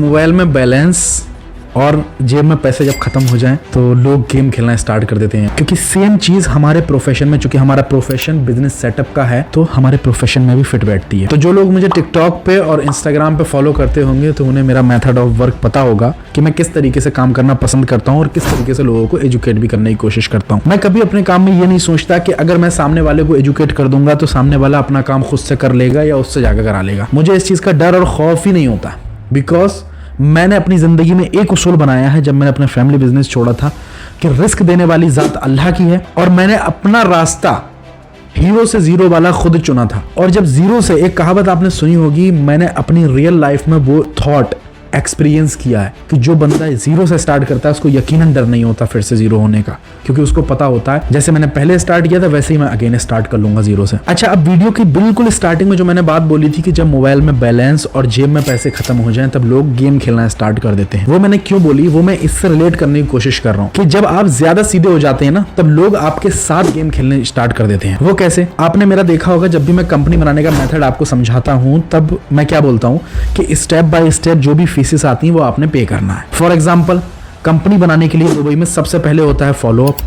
Mobile में balance और जेब में पैसे जब खत्म हो जाएं तो लोग गेम खेलना स्टार्ट कर देते हैं, क्योंकि सेम चीज हमारे प्रोफेशन में, चूंकि हमारा प्रोफेशन बिजनेस सेटअप का है तो हमारे प्रोफेशन में भी फिट बैठती है। तो जो लोग मुझे टिकटॉक पे और इंस्टाग्राम पे फॉलो करते होंगे तो उन्हें मेरा मेथड ऑफ वर्क पता होगा कि मैं किस तरीके से काम करना पसंद करता हूँ और किस तरीके से लोगों को एजुकेट भी करने की कोशिश करता हूँ। मैं कभी अपने काम में ये नहीं सोचता कि अगर मैं सामने वाले को एजुकेट कर दूंगा तो सामने वाला अपना काम खुद से कर लेगा या उससे जाकर करा लेगा। मुझे इस चीज का डर और खौफ ही नहीं होता, बिकॉज मैंने अपनी ज़िंदगी में एक उसूल बनाया है जब मैंने अपना फैमिली बिजनेस छोड़ा था कि रिस्क देने वाली ज़ात अल्लाह की है, और मैंने अपना रास्ता हीरो से जीरो वाला खुद चुना था। और जब जीरो से, एक कहावत आपने सुनी होगी, मैंने अपनी रियल लाइफ में वो थॉट एक्सपीरियंस किया है कि जो बंदा जीरो से स्टार्ट करता है उसको यकीनन डर नहीं होता फिर से जीरो होने का, क्योंकि उसको पता होता है जैसे मैंने पहले स्टार्ट किया था वैसे ही मैं अगेन स्टार्ट कर लूंगा जीरो से। अच्छा, अब वीडियो की बिल्कुल स्टार्टिंग में जो मैंने बात बोली थी कि जब मोबाइल में बैलेंस और जेब में पैसे खत्म हो जाएं तब लोग गेम खेलना स्टार्ट कर देते हैं, वो मैंने क्यों बोली, वो मैं इससे रिलेट करने की कोशिश कर रहा हूँ कि जब आप ज्यादा सीधे हो जाते हैं ना तब लोग आपके साथ गेम खेलने स्टार्ट कर देते हैं। वो कैसे? आपने मेरा देखा होगा, जब भी मैं कंपनी बनाने का मेथड आपको समझाता हूँ तब मैं क्या बोलता हूँ कि स्टेप बाय स्टेप जो भी फीसेस आती हैं वो आपने पे करना है। फॉर एग्जाम्पल, कंपनी बनाने के लिए दुबई में सबसे पहले होता है फॉलोअप।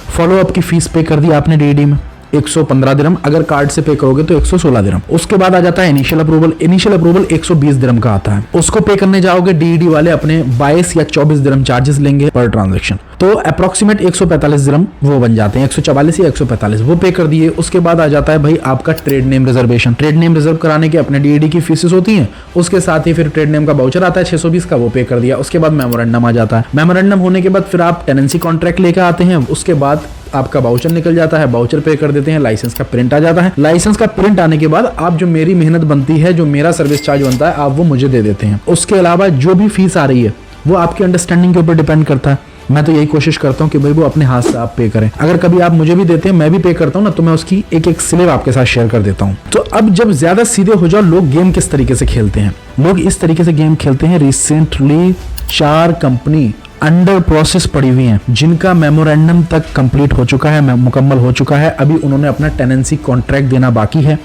फॉलोअप की फीस पे कर दी आपने डीडी में 115 दिरहम, अगर कार्ड से पे करोगे तो 116 दिरहम। उसके बाद आ जाता है इनिशियल अप्रूवल। इनिशियल अप्रूवल 120 दिरहम का आता है, उसको पे करने जाओगे डीडी वाले अपने 22 या 24 दिरहम चार्जेस लेंगे पर ट्रांजैक्शन, तो अप्रोक्सीमेट 145 दिरहम वो बन जाते हैं, 144 या 145 वो पे कर दिए। उसके बाद आ जाता है भाई आपका trade name reservation. Trade name reserve कराने के अपने डीडी की फीसेस होती हैं, उसके साथ ही फिर ट्रेड नेम का वाउचर आता है 620 का, वो पे कर दिया। उसके बाद मेमोरेंडम आ जाता है। मेमोरेंडम होने के बाद फिर आप टेनेंसी कॉन्ट्रैक्ट लेकर आते हैं, उसके बाद आपका वाउचर निकल जाता है, वाउचर पे कर देते हैं, लाइसेंस का प्रिंट आ जाता है। लाइसेंस का प्रिंट आने के बाद आप जो मेरी मेहनत बनती है, जो मेरा सर्विस चार्ज बनता है, आप वो मुझे दे देते हैं। उसके अलावा जो भी फीस आ रही है वो आपकी अंडरस्टैंडिंग के ऊपर डिपेंड करता है। मैं तो यही कोशिश करता हूँ कि भाई वो अपने हाथ से आप पे करें। अगर कभी आप मुझे भी देते हैं, मैं भी पे करता हूँ ना, तो मैं उसकी एक एक स्लिप आपके साथ शेयर कर देता हूँ। तो अब जब ज्यादा सीधे हो जाओ, लोग गेम किस तरीके से खेलते हैं, लोग इस तरीके से गेम खेलते हैं। रिसेंटली 4 कंपनी अंडर प्रोसेस पड़ी हुई हैं जिनका मेमोरेंडम तक कंप्लीट हो चुका है, मुकम्मल हो चुका है। अभी उन्होंने अपना टेनेंसी कॉन्ट्रैक्ट देना बाकी है।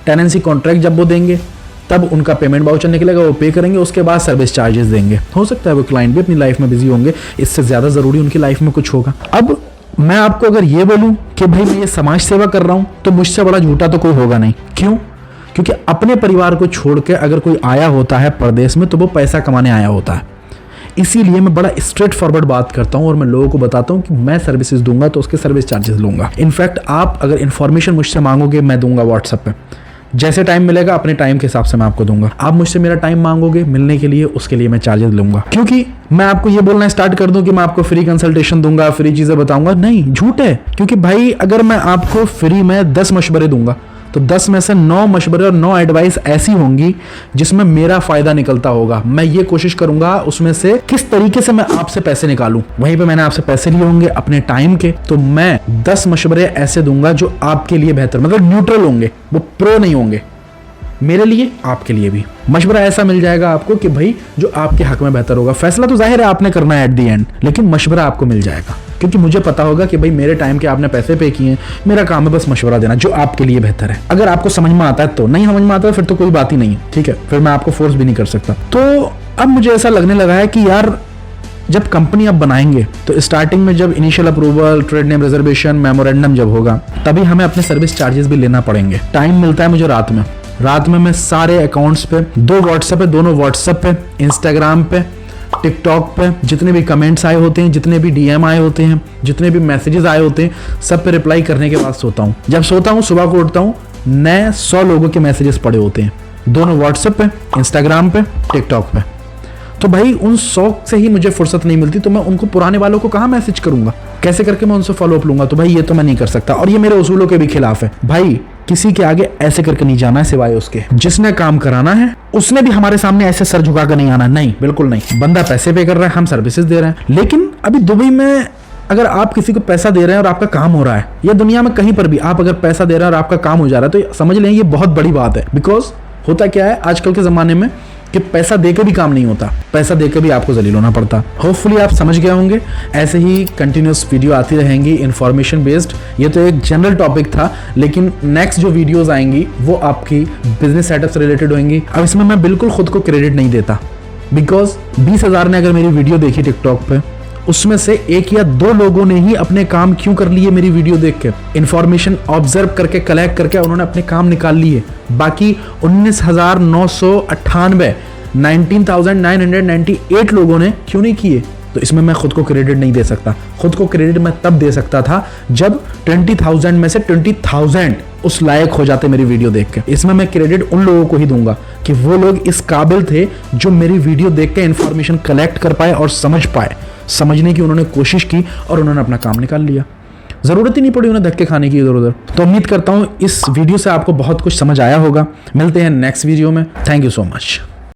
टेनेंसी कॉन्ट्रैक्ट जब वो देंगे तब उनका पेमेंट वाउचर निकलेगा, वो पे करेंगे, उसके बाद सर्विस चार्जेस देंगे। हो सकता है वो क्लाइंट भी अपनी लाइफ में बिजी होंगे, इससे ज्यादा जरूरी उनकी लाइफ में कुछ होगा। अब मैं आपको अगर ये बोलूं कि भाई मैं ये समाज सेवा कर रहा हूं तो मुझसे बड़ा झूठा तो कोई होगा नहीं। क्यों? क्योंकि अपने परिवार को छोड़ के अगर कोई आया होता है परदेश में तो वो पैसा कमाने आया होता है। इसीलिए मैं बड़ा स्ट्रेट फॉरवर्ड बात करता हूं और मैं लोगों को बताता हूं कि मैं सर्विसेज दूंगा तो उसके सर्विस चार्जेस लूंगा। इनफैक्ट आप अगर इन्फॉर्मेशन मुझसे मांगोगे मैं दूंगा व्हाट्सएप पे, जैसे टाइम मिलेगा अपने टाइम के हिसाब से मैं आपको दूंगा। आप मुझसे मेरा टाइम मांगोगे मिलने के लिए, उसके लिए मैं चार्जेस लूंगा। क्योंकि मैं आपको ये बोलना स्टार्ट कर दूं कि मैं आपको फ्री कंसल्टेशन दूंगा, फ्री चीजें बताऊंगा, नहीं, झूठ है। क्योंकि भाई अगर मैं आपको फ्री में 10 मशवरे दूंगा तो 10 में से 9 मशवरे और 9 एडवाइस ऐसी होंगी जिसमें मेरा फायदा निकलता होगा। मैं ये कोशिश करूंगा उसमें से किस तरीके से मैं आपसे पैसे निकालूं। वहीं पे मैंने आपसे पैसे लिए होंगे अपने टाइम के, तो मैं 10 मशवरे ऐसे दूंगा जो आपके लिए बेहतर, मतलब न्यूट्रल होंगे, वो प्रो नहीं होंगे, मेरे लिए आपके लिए भी। मशवरा ऐसा मिल जाएगा आपको कि भाई जो आपके हक में बेहतर होगा। फैसला तो जाहिर है आपने करना है एट दी एंड, लेकिन मशवरा आपको मिल जाएगा क्योंकि मुझे पता होगा कि भाई मेरे टाइम के आपने पैसे पे किए हैं, मेरा काम है बस मशवरा देना जो आपके लिए बेहतर है। अगर आपको समझ में आता है तो, नहीं समझ में आता है फिर तो कोई बात ही नहीं है, ठीक है, फिर मैं आपको फोर्स भी नहीं कर सकता। तो अब मुझे ऐसा लगने लगा है कि यार जब कंपनी आप बनाएंगे तो स्टार्टिंग में जब initial approval, trade name reservation, memorandum जब होगा तभी हमें अपने सर्विस चार्जेस भी लेना पड़ेंगे। टाइम मिलता है मुझे रात में मैं सारे अकाउंट्स पे, 2 व्हाट्सएप पे, दोनों व्हाट्सएप पे, इंस्टाग्राम पे, टिकटॉक पे जितने भी कमेंट्स आए होते हैं, जितने भी डीएम आए होते हैं, जितने भी मैसेजेस आए होते हैं, सब पे रिप्लाई करने के बाद सोता हूँ। जब सोता हूँ सुबह को उठता हूँ, नए 100 लोगों के मैसेजेस पड़े होते हैं, दोनों व्हाट्सएप पे, इंस्टाग्राम पे, टिकटॉक पे। तो भाई उन 100 से ही मुझे फुर्सत नहीं मिलती, तो मैं उनको पुराने वालों को कहाँ मैसेज करूंगा, कैसे करके मैं उनसे फॉलो अप लूंगा। तो भाई ये तो मैं नहीं कर सकता और ये मेरे उसूलों के भी खिलाफ है। भाई किसी के आगे ऐसे करके नहीं जाना है सिवाय उसके जिसने काम कराना है, उसने भी हमारे सामने ऐसे सर झुका कर नहीं आना, नहीं, बिल्कुल नहीं। बंदा पैसे पे कर रहा है, हम सर्विसेज दे रहे हैं। लेकिन अभी दुबई में अगर आप किसी को पैसा दे रहे हैं और आपका काम हो रहा है, या दुनिया में कहीं पर भी आप अगर पैसा दे रहे हैं और आपका काम हो जा रहा है, तो समझ लें ये बहुत बड़ी बात है। बिकॉज होता क्या है आजकल के जमाने में कि पैसा देकर भी काम नहीं होता, पैसा देकर भी आपको जलील होना पड़ता। होपफुली आप समझ गए होंगे। ऐसे ही कंटिन्यूस वीडियो आती रहेंगी इन्फॉर्मेशन बेस्ड। ये तो एक जनरल टॉपिक था, लेकिन नेक्स्ट जो वीडियोस आएंगी वो आपकी बिजनेस सेटअप से रिलेटेड होंगी। अब इसमें मैं बिल्कुल खुद को क्रेडिट नहीं देता, बिकॉज 20,000 ने अगर मेरी वीडियो देखी टिकटॉक पे, उसमें से 1 या 2 लोगों ने ही अपने काम क्यों कर लिए मेरी वीडियो देख के, इंफॉर्मेशन ऑब्जर्व करके कलेक्ट करके उन्होंने अपने काम निकाल लिए। बाकी 19,998 19,998 लोगों ने क्यों नहीं किए? तो इसमें मैं खुद को क्रेडिट नहीं दे सकता। खुद को क्रेडिट मैं तब दे सकता था जब 20,000 में से 20,000 उस लायक हो जाते मेरी वीडियो देख के। इसमें मैं क्रेडिट उन लोगों को ही दूंगा कि वो लोग इस काबिल थे जो मेरी वीडियो देख के इंफॉर्मेशन कलेक्ट कर पाए और समझ पाए। समझने की उन्होंने कोशिश की और उन्होंने अपना काम निकाल लिया। जरूरत ही नहीं पड़ी उन्हें धक्के खाने की इधर उधर। तो उम्मीद करता हूं इस वीडियो से आपको बहुत कुछ समझ आया होगा। मिलते हैं नेक्स्ट वीडियो में। Thank you so much.